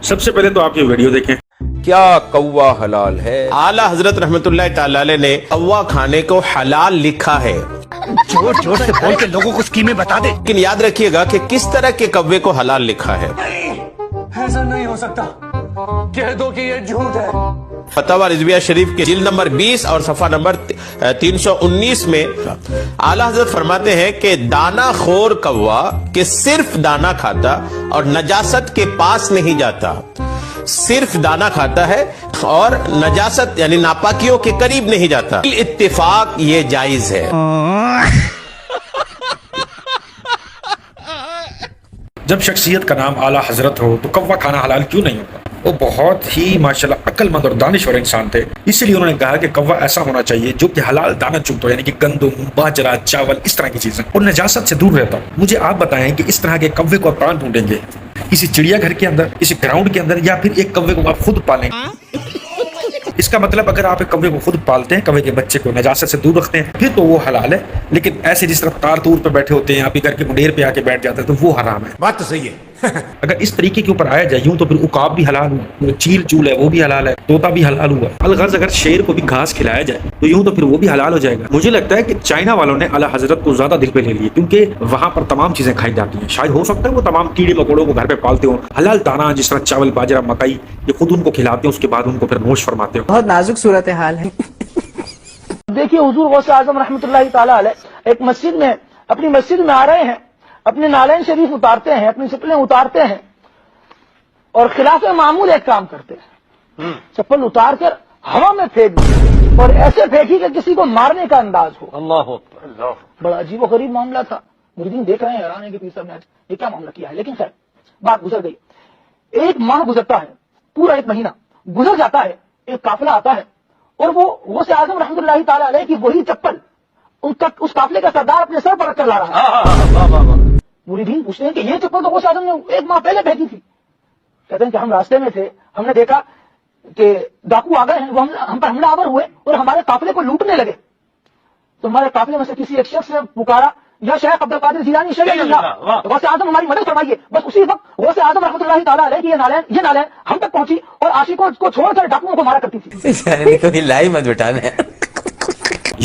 سب سے پہلے تو آپ یہ ویڈیو دیکھیں. کیا کوا حلال ہے؟ اعلیٰ حضرت رحمت اللہ تعالی علیہ نے کوا کھانے کو حلال لکھا ہے. زور زور سے بول کے لوگوں کو اسکیمیں بتا دے. لیکن یاد رکھیے گا کہ کس طرح کے کوے کو حلال لکھا ہے. ایسا نہیں ہو سکتا، کہہ دو کہ یہ جھوٹ ہے. فتاوی رضویہ شریف کے جلد نمبر 20 اور صفحہ نمبر 319 میں اعلیٰ حضرت فرماتے ہیں کہ دانہ خور کوا کہ صرف دانہ کھاتا اور نجاست کے پاس نہیں جاتا، صرف دانہ کھاتا ہے اور نجاست یعنی ناپاکیوں کے قریب نہیں جاتا، اتفاق یہ جائز ہے. جب شخصیت کا نام اعلیٰ حضرت ہو تو کوا کھانا حلال کیوں نہیں ہوگا؟ وہ بہت ہی ماشاءاللہ عقل مند اور دانشور انسان تھے، اسی لیے انہوں نے کہا کہ کوا ایسا ہونا چاہیے جو کہ حلال دانہ چگتا ہو، یعنی کہ گندم، باجرہ، چاول، اس طرح کی چیزیں، اور نجاست سے دور رہتا ہو. مجھے آپ بتائیں کہ اس طرح کے کوے کو آپ کہاں ڈھونڈیں گے؟ کسی چڑیا گھر کے اندر، کسی گراؤنڈ کے اندر، یا پھر ایک کوے کو آپ خود پالیں؟ اس کا مطلب اگر آپ ایک کوے کو خود پالتے ہیں، کوے کے بچے کو نجاست سے دور رکھتے ہیں، پھر تو وہ حلال ہے. لیکن ایسے جس طرح تار تور پہ بیٹھے ہوتے ہیں، آپ ہی گھر کے منڈیر پہ آ کے بیٹھ جاتے ہیں، تو وہ حرام ہے. بات تو صحیح ہے. اگر اس طریقے کے اوپر آیا جائے یوں تو پھر عقاب بھی حلال ہوا، چیل چول ہے وہ بھی حلال ہے، طوطا بھی حلال ہوا. الغرض اگر شیر کو بھی گھاس کھلایا جائے تو یوں تو پھر وہ بھی حلال ہو جائے گا. مجھے لگتا ہے کہ چائنا والوں نے اعلیٰ حضرت کو زیادہ دل پہ لے لیے، کیونکہ وہاں پر تمام چیزیں کھائی جاتی ہیں. شاید ہو سکتا ہے وہ تمام کیڑے مکوڑوں کو گھر پہ پالتے ہوں، حلال دانہ جس طرح چاول، باجرہ، مکئی، یہ خود ان کو کھلاتے ہیں، اس کے بعد ان کو پھر نوش فرماتے ہوں. بہت نازک صورتحال ہے. دیکھیے حضور غوث اعظم رحمۃ اللہ تعالی علیہ ایک مسجد میں، اپنی مسجد میں آ رہے ہیں، اپنے نالین شریف اتارتے ہیں، اپنی چپلیں اتارتے ہیں اور خلاف معمول ایک کام کرتے ہیں، چپل اتار کر ہوا میں پھینک دی اور ایسے پھینکی کہ کسی کو مارنے کا انداز ہو. اللہ اکبر. بڑا عجیب و غریب معاملہ تھا. مریدین دیکھ رہے ہیں حیران ہے کہ پیر صاحب نے یہ کیا معاملہ کیا ہے. لیکن خیر بات گزر گئی. ایک ماہ گزرتا ہے، پورا ایک مہینہ گزر جاتا ہے، ایک قافلہ آتا ہے اور وہ غوث اعظم رحمۃ اللہ تعالی علیہ کی وہی چپل اس قافلے کا سردار اپنے سر پر رکھ کر لا رہا ہے. مریدین پوچھتے ہیں کہ یہ چپل تو غوث اعظم نے ایک ماہ پہلے پھینکی تھی. کہتے ہیں کہ ہم راستے میں تھے، ہم نے دیکھا کہ ڈاکو آ گئے ہیں، وہ ہم پر حملہ آور ہوئے اور ہمارے قافلے کو لوٹنے لگے. تو ہمارے قافلے میں سے کسی ایک شخص نے پکارا، یا شیخ عبد القادر جیلانی شیخ اللہ، غوث اعظم ہماری مدد فرمائیے. بس اسی وقت غوث اعظم رحمۃ اللہ تعالی علیہ کی یہ نالین ہم تک پہنچی اور عاشقوں کو چھوڑ کر ڈاکوؤں کو مارا کرتی تھی. لائی مت بٹانا.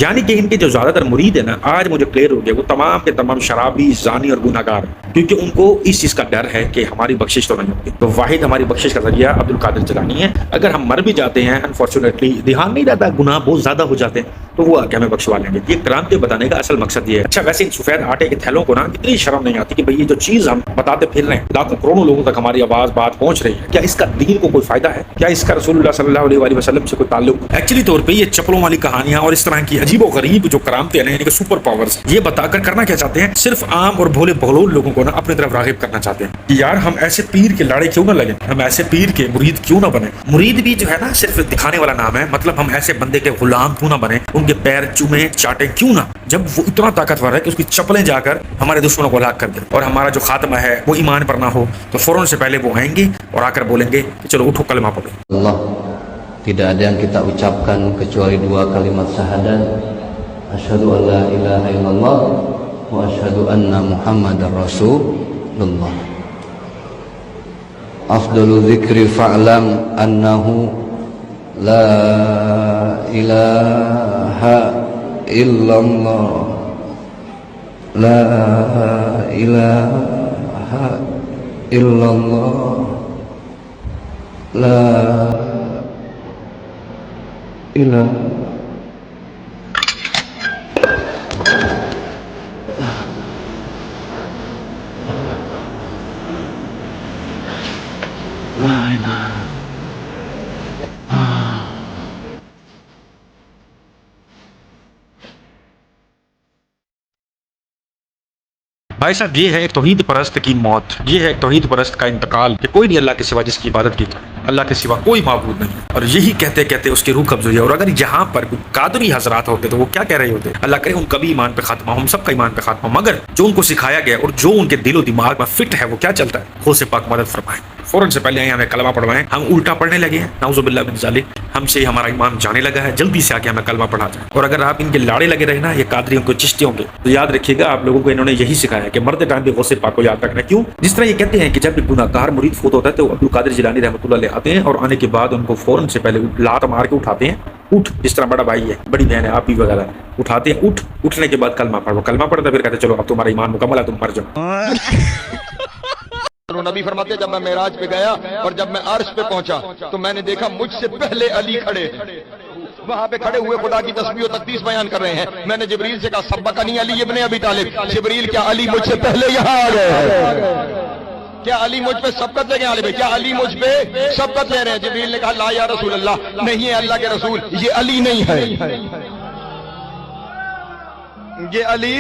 یعنی کہ ان کے جو زیادہ تر مرید ہیں نا، آج مجھے کلیئر ہو گیا، وہ تمام کے تمام شرابی، زانی اور گناہگار ہیں، کیونکہ ان کو اس چیز کا ڈر ہے کہ ہماری بخشش تو نہیں ہوگی. تو واحد ہماری بخشش کا ذریعہ عبد القادر جیلانی ہے. اگر ہم مر بھی جاتے ہیں انفارچونیٹلی، دھیان نہیں رہتا، گناہ بہت زیادہ ہو جاتے ہیں، تو وہ آ کے ہمیں بخشوا لیں گے. یہ کرامتے بتانے کا اصل مقصد یہ ہے. اچھا ویسے ان سفید آٹے کے تھیلوں کو نا اتنی شرم نہیں آتی کہ بھئی یہ جو چیز ہم بتاتے پھر رہے ہیں، لاکھوں کروڑوں لوگوں تک ہماری آواز بات پہنچ رہی ہے، کیا اس کا دین کو کوئی فائدہ ہے؟ کیا اس کا رسول اللہ صلی اللہ علیہ وآلہ وسلم سے کوئی تعلق؟ ایکچولی طور پہ یہ چپلوں والی کہانیاں اور اس طرح کی عجیب و غریب جو کرامتے ہیں یعنی کہ سپر پاورز، یہ بتا کر کرنا کیا چاہتے ہیں؟ صرف عام اور بھولے بغلول لوگوں کو نا اپنی طرف راغب کرنا چاہتے ہیں کہ یار ہم ایسے پیر کے لاڑے کیوں نہ لگیں، ہم ایسے پیر کے مرید کیوں نہ بنیں. مرید بھی جو ہے نا صرف دکھانے والا نام ہے، مطلب ہم ایسے بندے کے غلام کیوں نہ بنیں، ان کے پیر چومیں چاٹیں کیوں نہ، جب وہ اتنا طاقتور ہے کہ اس کی چپلیں جا کر ہمارے دشمنوں کو ہلاک کر دے اور ہمارا جو خاتمہ ہے وہ ایمان پر نہ ہو، تو فوراً سے پہلے وہ آئیں گے اور آ کر بولیں گے کہ چلو اٹھو کلمہ پڑھو. Allah, tidak ada yang kita ucapkan kecuali dua kalimat syahadat, asyhadu an la ilaha illallah wa asyhadu anna muhammadar rasulullah. Afdalu dzikri fa'lam annahu la ilaha illallah, la ilaha illallah, la ilaha بھائی صاحب یہ ہے ایک توحید پرست کی موت، یہ ہے ایک توحید پرست کا انتقال کہ کوئی نہیں اللہ کے سوا جس کی عبادت کی جائے، اللہ کے سوا کوئی معبود نہیں. اور یہی کہتے کہتے اس کی روح قبض ہوئی. اور اگر یہاں پر کوئی قادری حضرات ہوتے تو وہ کیا کہہ رہے ہوتے؟ اللہ کرے ان کا بھی ایمان پہ خاتمہ ہو، ہم سب کا ایمان پہ خاتمہ. مگر جو ان کو سکھایا گیا اور جو ان کے دل و دماغ میں فٹ ہے وہ کیا چلتا ہے، خود سے پاک مدد فرمائے. فوراً سے پہلے ہمیں کلمہ پڑھوائیں. ہم الٹا پڑھنے لگے ہیں، نعوذ باللہ من ذالک. ہم سے ہمارا ایمان جانے لگا ہے، جلدی سے آ کے ہمیں کلمہ پڑھا جائے۔ اور اگر آپ ان کے لاڑے لگے رہے نا یہ قادریوں کو چشتیوں کے، تو یاد رکھیے گا آپ لوگوں کو انہوں نے یہی سکھایا کہ مرتے ٹائم پہ غوث پاک کو یاد رکھنا۔ کیوں؟ جس طرح یہ کہتے ہیں کہ جب ایک گناہ گار مرید فوت ہوتا ہے تو عبد القادر جیلانی رحمۃ اللہ علیہ آتے ہیں اور آنے کے بعد ان کو فوراً سے پہلے لات مار کے اٹھاتے ہیں، اٹھ، جس طرح بڑا بھائی ہے، بڑی بہن ہے، آپ بھی وغیرہ اٹھاتے ہیں، اٹھ، اٹھنے کے بعد کلمہ پڑھو، کلمہ پڑھتا پھر کہتے چلو اب تمہارا ایمان مکمل ہے، تم مر جاؤ۔ نبی فرماتے جب میں معراج پہ گیا اور جب میں عرش پہ پہنچا تو میں نے دیکھا مجھ سے پہلے علی کھڑے ہیں، وہاں پہ کھڑے ہوئے خدا کی تسبیح و تقدیس بیان کر رہے ہیں۔ میں نے جبریل سے کہا سبقنی علی ابن ابی طالب، جبریل کیا علی مجھ سے پہلے یہاں آ گئے؟ کیا علی مجھ پہ سبقت لے گئے؟ علی بھائی کیا علی مجھ پہ سبقت لے رہے ہیں؟ جبریل نے کہا لا یا رسول اللہ، نہیں ہے اللہ کے رسول، یہ علی نہیں ہے، یہ علی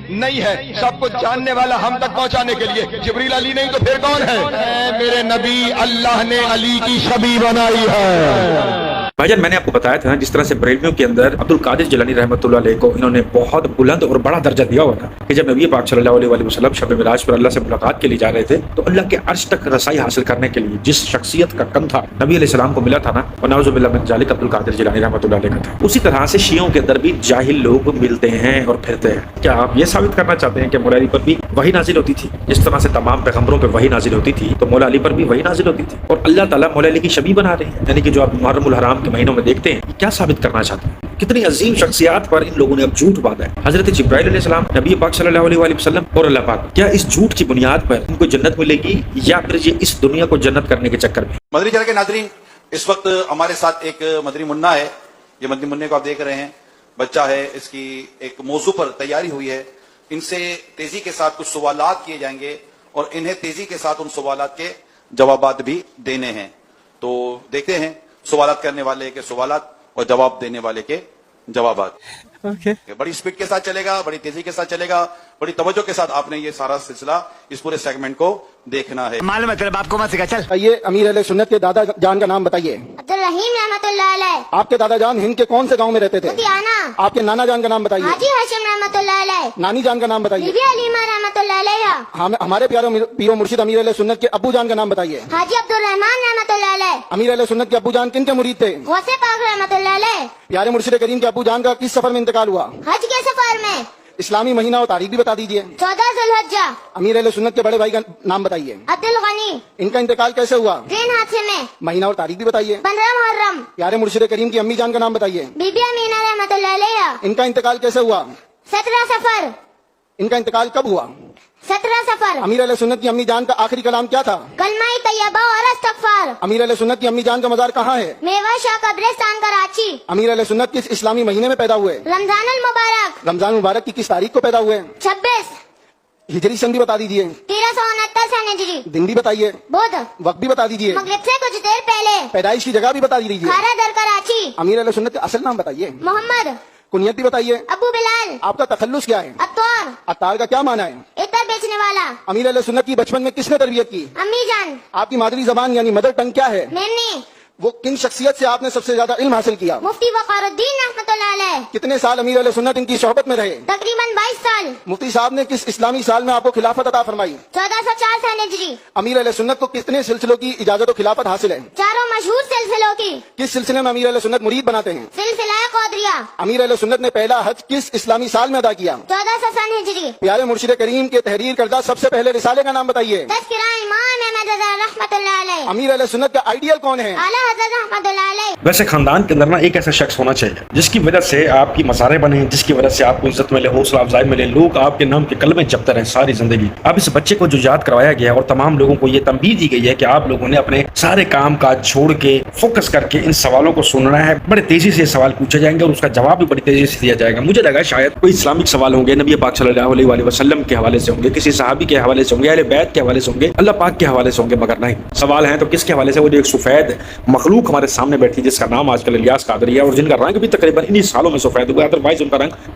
نہیں ہے۔ سب کچھ جاننے والا ہم تک پہنچانے کے لیے جبریل علی نہیں تو پھر کون ہے؟ اے میرے نبی، اللہ نے علی کی شبیہ بنائی ہے۔ بھائی جان میں نے آپ کو بتایا تھا نا جس طرح سے بریلویوں کے اندر عبد القادر جیلانی رحمۃ اللہ علیہ کو انہوں نے بہت بلند اور بڑا درجہ دیا ہوا تھا کہ جب نبی پاک صلی اللہ علیہ وآلہ وسلم شب معراج پر اللہ سے ملاقات کے لیے جا رہے تھے تو اللہ کے عرش تک رسائی حاصل کرنے کے لیے جس شخصیت کا کم تھا نبی علیہ السلام کو ملا تھا نا، ونعوذ باللہ من ذالک عبد القادر جیلانی رحمۃ اللہ علیہ کا تھا۔ اسی طرح سے شیعوں کے اندر بھی جاہل لوگ ملتے ہیں اور پھرتے ہیں۔ کیا آپ یہ ثابت کرنا چاہتے ہیں کہ مولا علی پر بھی وحی نازل ہوتی تھی؟ جس طرح سے تمام پیغمبروں پہ وحی نازل ہوتی تھی تو مولا علی پر بھی وحی نازل ہوتی تھی، اور اللہ تعالیٰ مولا علی کی شبیہ بنا رہے ہیں، یعنی کہ جو آپ محرم الحرام کے مہینوں میں دیکھتے ہیں۔ کیا ثابت کرنا چاہتے ہیں؟ کتنی عظیم شخصیات پر ان لوگوں نے اب جھوٹ باندھا ہے۔ حضرت جبرائیل علیہ السلام، نبی پاک صلی اللہ علیہ وآلہ وسلم اور اللہ پاک، کیا اس جھوٹ کی بنیاد پر ان کو جنت ملے گی یا پھر یہ اس دنیا کو جنت کرنے کے چکر میں؟ مدنی چینل کے ناظرین، اس وقت ہمارے ساتھ ایک مدنی منا ہے۔ یہ مدنی منع کو آپ دیکھ رہے ہیں، بچہ ہے، اس کی ایک موضوع پر تیاری ہوئی ہے۔ ان سے تیزی کے ساتھ کچھ سوالات کیے جائیں گے اور انہیں تیزی کے ساتھ ان سوالات کے جوابات بھی دینے ہیں۔ تو دیکھتے ہیں سوالات کرنے والے کے سوالات اور جواب دینے والے کے جوابات۔ بڑی سپیڈ کے ساتھ چلے گا، بڑی تیزی کے ساتھ چلے گا، بڑی توجہ کے ساتھ آپ نے یہ سارا سلسلہ، اس پورے سیگمنٹ کو دیکھنا ہے۔ معلوم ہے تیرے باپ کو مت سکھا، چل۔ یہ امیر اہل سنت کے دادا جان کا نام بتائیے۔ عبد الرحیم رحمۃ اللہ علیہ۔ آپ کے دادا جان ہند کے کون سے گاؤں میں رہتے تھے؟ لدھیانہ۔ آپ کے نانا جان کا نام بتائیے۔ حاجی ہاشم رحمۃ اللہ علیہ۔ نانی جان کا نام بتائیے۔ بی بی علیمہ رحمۃ اللہ علیہ۔ ہمارے پیارے پیر و مرشد امیر اہل سنت کے ابو جان کا نام بتائیے۔ حاجی عبد الرحمان رحمۃ اللہ علیہ۔ امیر اہل سنت کے ابو جان کن کے مرید تھے؟ غوث پاک رحمۃ اللہ علیہ۔ پیارے مرشد کریم کے ابو جان کا کس سفر میں انتقال ہوا؟ حج کے سفر میں۔ اسلامی مہینہ اور تاریخ بھی بتا دیجیے۔ 14 ذوالحجہ۔ امیر اہل سنت کے بڑے بھائی کا نام بتائیے۔ عبد الغنی۔ ان کا انتقال کیسے ہوا؟ ٹرین حادثے میں۔ مہینہ اور تاریخ بھی بتائیے۔ 15 محرم۔ پیارے مرشد کریم کی امی جان کا نام بتائیے۔ بی بی امینہ رحمۃ اللہ علیہ۔ ان کا انتقال کیسے ہوا؟ 17 سفر۔ ان کا انتقال کب ہوا؟ 17 سفر۔ امیر علیہ سنت کی امی جان کا آخری کلام کیا تھا؟ کلمہ طیبہ اور استغفار۔ امیر علیہ سنت کی امی جان کا مزار کہاں ہے؟ میوہ شاہ قبرستان کراچی۔ امیر علیہ سنت کس اسلامی مہینے میں پیدا ہوئے؟ رمضان المبارک۔ رمضان مبارک کی کس تاریخ کو پیدا ہوئے؟ 26 ہجری سن بھی بتا دیجیے۔ 1369 سے ہجری۔ دن بھی بتائیے۔ بدھ۔ وقت بھی بتا دیجیے۔ مغرب سے کچھ دیر پہلے۔ پیدائش کی جگہ بھی بتا دیجیے۔ کھارا در کراچی۔ امیر علیہ سنت کا اصل نام بتائیے۔ محمد۔ کنیت بھی بتائیے۔ ابو بلال۔ آپ کا تخلص کیا ہے؟ اطوار۔ اطار کا کیا معنی ہے؟ عطر بیچنے والا۔ امیر علیہ سنت کی بچپن میں کس نے تربیت کی؟ امی جان۔ آپ کی مادری زبان یعنی مدر ٹنگ کیا ہے؟ میمنی۔ وہ کن شخصیت سے آپ نے سب سے زیادہ علم حاصل کیا؟ مفتی وقار الدین رحمۃ اللہ علیہ۔ کتنے سال امیر علیہ سنت ان کی صحبت میں رہے؟ تقریباً 22 سال۔ مفتی صاحب نے کس اسلامی سال میں آپ کو خلافت عطا فرمائی؟ 1404 سے ہجری۔ امیر علیہ سنت کو کتنے سلسلوں کی اجازت و خلافت حاصل ہے؟ چاروں مشہور سلسلوں کی۔ کس سلسلے میں امیر علیہ سنت مرید بناتے ہیں؟ سلسلہ قادریہ۔ امیر علیہ سنت نے پہلا حج کس اسلامی سال میں ادا کیا؟ 1400 ہجری۔ پیارے مرشد کریم کے تحریر کردہ سب سے پہلے رسالے کا نام بتائیے۔ تذکرہ امام احمد رضا رحمۃ اللہ علیہ۔ امیر علیہ سنت کا آئیڈیل کون ہے؟ اعلیٰ حضرت رحمۃ اللہ علیہ۔ ویسے خاندان کے اندر نا ایک ایسا شخص ہونا چاہیے جس کی وجہ سے آپ کی مزاریں بنے، جس کی وجہ سے آپ کو عزت ملے، حوصلہ افزائی ملے، لوگ آپ کے نام کے کلمے جپتے رہیں ساری زندگی۔ اب اس بچے کو جو یاد کروایا گیا اور تمام لوگوں کو یہ تنبیہ دی گئی ہے کہ آپ لوگوں نے اپنے سارے کام کاج چھوڑ کے فوکس کر کے ان سوالوں کو سننا ہے۔ بڑے تیزی سے سوال پوچھے جائیں گے اور اس کا جواب بھی بڑی تیزی سے دیا جائے گا۔ مجھے لگا شاید کوئی اسلامک سوال ہوں گے، نبی پاک صلی اللہ علیہ وآلہ وسلم کے حوالے سے ہوں گے، کسی صحابی کے حوالے سے ہوں گے، اہل بیت کے حوالے سے ہوں گے، اللہ پاک کے حوالے سے ہوں گے، مگر نہیں، سوال ہیں تو کس کے حوالے سے؟ وہ جو ایک سفید مخلوق ہمارے سامنے بیٹھی جس کا نام آج کل الیاس قادری ہے اور جن کا رنگ بھی تقریباً انہی سالوں میں سفید ہوا ہے، ادروائز ان کا رنگ